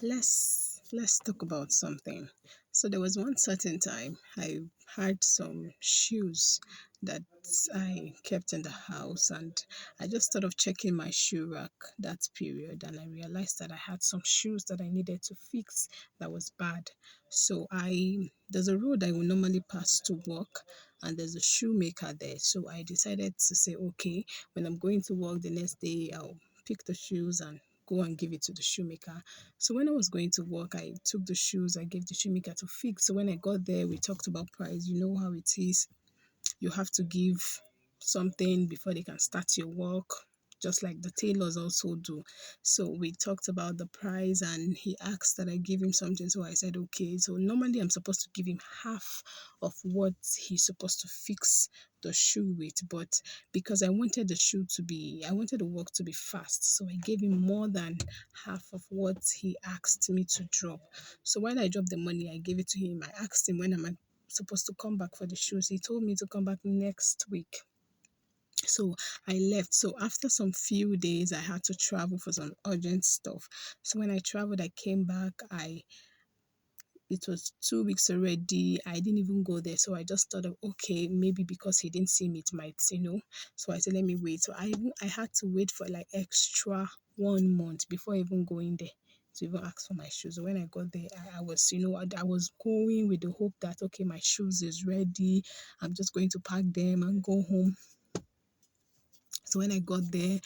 Let's talk about something. So there was one certain time I had some shoes that I kept in the house, and I just thought of checking my shoe rack that period, and I realized that I had some shoes that I needed to fix that was bad. So I there's a road I will normally pass to work, and there's a shoemaker there. So I decided to say, okay, when I'm going to work the next day, I'll pick the shoes and go and give it to the shoemaker. So when I was going to work, I took the shoes, I gave the shoemaker to fix. So when I got there, we talked about price. You know how it is. You have to give something before they can start your work, just like the tailors also do. So we talked about the price and he asked that I give him something. So I said, okay. So normally I'm supposed to give him half of what he's supposed to fix the shoe with. But because I wanted the work to be fast. So I gave him more than half of what he asked me to drop. So when I dropped the money, I gave it to him. I asked him when am I supposed to come back for the shoes. He told me to come back next week. So I left. So after some few days, I had to travel for some urgent stuff. So when I traveled, I came back. I It was 2 weeks already. I didn't even go there. So I just thought of okay, maybe because he didn't see me, it might. So I said, let me wait. So I had to wait for like extra 1 month before even going there to even ask for my shoes. So when I got there, I was, I was going with the hope that okay, my shoes is ready. I'm just going to pack them and go home. So when I got there,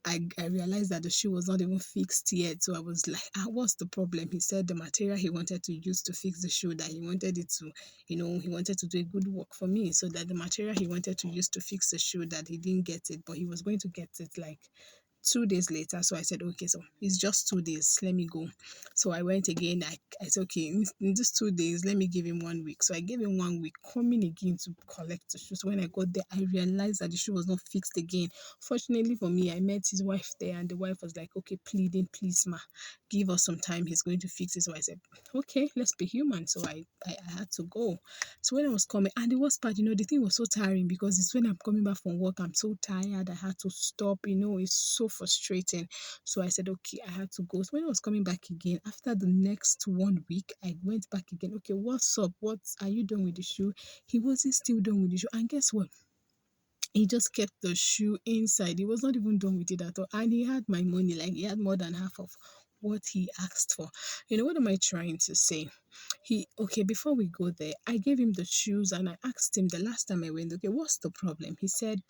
I realized that the shoe was not even fixed yet. So I was like, what's the problem? He said the material he wanted to use to fix the shoe, that he wanted it to, he wanted to do a good work for me. So that the material he wanted to use to fix the shoe, that he didn't get it, but he was going to get it like 2 days later. So I said, okay, so it's just 2 days. Let me go. So I went again. I said, okay, in these 2 days, let me give him 1 week. So I gave him 1 week, coming again to collect the shoes. So when I got there, I realized that the shoe was not fixed again. Fortunately for me, I met his wife there, and the wife was like, okay, pleading, please, ma, give us some time. He's going to fix it. So I said, okay, let's be human. So I had to go. So when I was coming, and it was bad, the thing was so tiring because it's when I'm coming back from work, I'm so tired. I had to stop, it's so frustrating. So I said, okay, I had to go. So when I was coming back again, after the next 1 week, I went back again. Okay, what's up? What are you done with the shoe? He wasn't still done with the shoe. And guess what? He just kept the shoe inside. He was not even done with it at all. And he had my money, like he had more than half of what he asked for. What am I trying to say? Before we go there, I gave him the shoes and I asked him the last time I went, okay, what's the problem? He said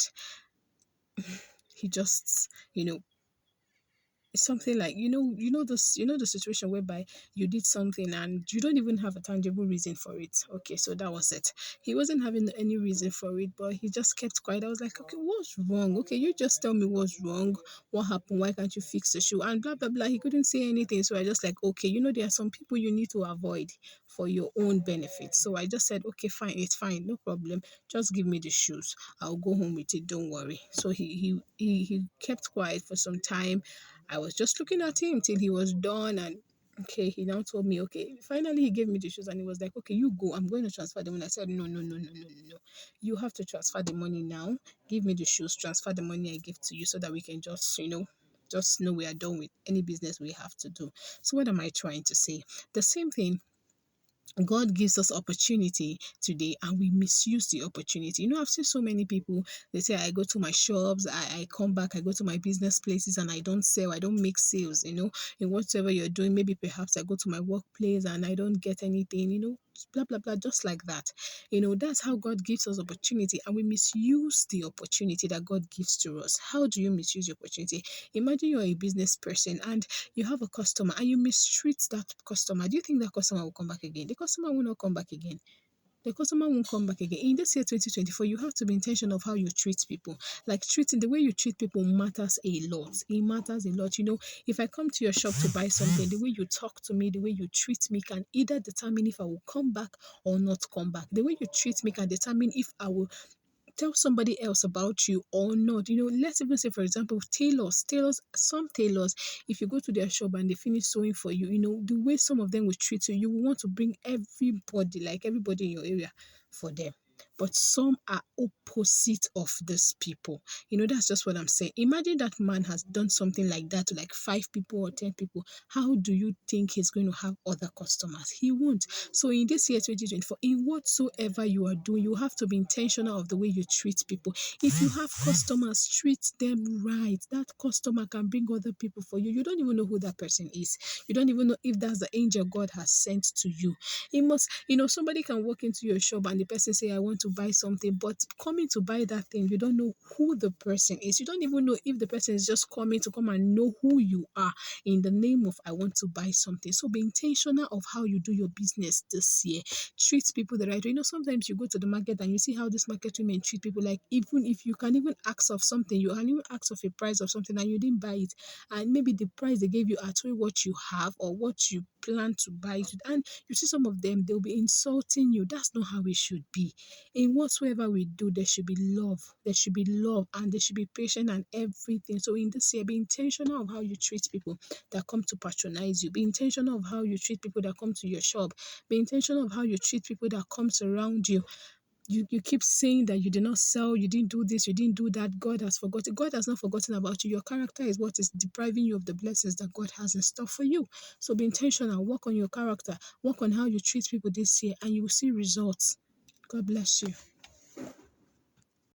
he just, it's something like the situation whereby you did something and you don't even have a tangible reason for it. Okay, so that was it. He wasn't having any reason for it, but he just kept quiet. I was like, okay, what's wrong? Okay, you just tell me what's wrong. What happened? Why can't you fix the shoe? And blah blah blah. He couldn't say anything, so I just like, okay, there are some people you need to avoid for your own benefit. So I just said, okay, fine, it's fine, no problem. Just give me the shoes. I'll go home with it. Don't worry. So he kept quiet for some time. I was just looking at him till he was done, and okay, he now told me, okay, finally he gave me the shoes and he was like, okay, you go, I'm going to transfer the money. I said, no, no, no, no, no, no, no. You have to transfer the money now. Give me the shoes, transfer the money I give to you so that we can just know we are done with any business we have to do. So what am I trying to say? The same thing. God gives us opportunity today and we misuse the opportunity. I've seen so many people, they say, I go to my shops, I come back, I go to my business places and I don't sell, I don't make sales, in whatever you're doing. Maybe perhaps I go to my workplace and I don't get anything, blah, blah, blah, just like that. That's how God gives us opportunity and we misuse the opportunity that God gives to us. How do you misuse the opportunity? Imagine you're a business person and you have a customer and you mistreat that customer. Do you think that customer will come back again? The customer will not come back again. The customer won't come back again. In this year 2024, you have to be intentional of how you treat people. Like treating, the way you treat people matters a lot. It matters a lot. If I come to your shop to buy something, the way you talk to me, the way you treat me can either determine if I will come back or not come back. The way you treat me can determine if I will tell somebody else about you or not. Let's even say, for example, some tailors, if you go to their shop and they finish sewing for you, the way some of them will treat you, you will want to bring everybody in your area for them. but some are opposite of these people. That's just what I'm saying. Imagine that man has done something like that to like 5 people or 10 people. How do you think he's going to have other customers? He won't. So in this year 2024, in whatsoever you are doing, you have to be intentional of the way you treat people. If you have customers, treat them right. That customer can bring other people for you. You don't even know who that person is. You don't even know if that's the angel God has sent to you. It must, somebody can walk into your shop and the person say, I want to buy something, but coming to buy that thing, you don't know who the person is. You don't even know if the person is just coming to come and know who you are in the name of I want to buy something. So be intentional of how you do your business this year. Treat people the right way. Sometimes you go to the market and you see how this market women treat people. Like, even if you can even ask of something, you can even ask of a price of something and you didn't buy it, and maybe the price they gave you outweigh what you have or what you plan to buy it with. And you see some of them, they'll be insulting you. That's not how it should be. In whatsoever we do, there should be love. There should be love, and there should be patience and everything. So in this year, be intentional of how you treat people that come to patronize you. Be intentional of how you treat people that come to your shop. Be intentional of how you treat people that comes around you. You keep saying that you did not sell, you didn't do this, you didn't do that. God has forgotten. God has not forgotten about you. Your character is what is depriving you of the blessings that God has in store for you. So be intentional. Work on your character. Work on how you treat people this year, and you will see results. God bless you.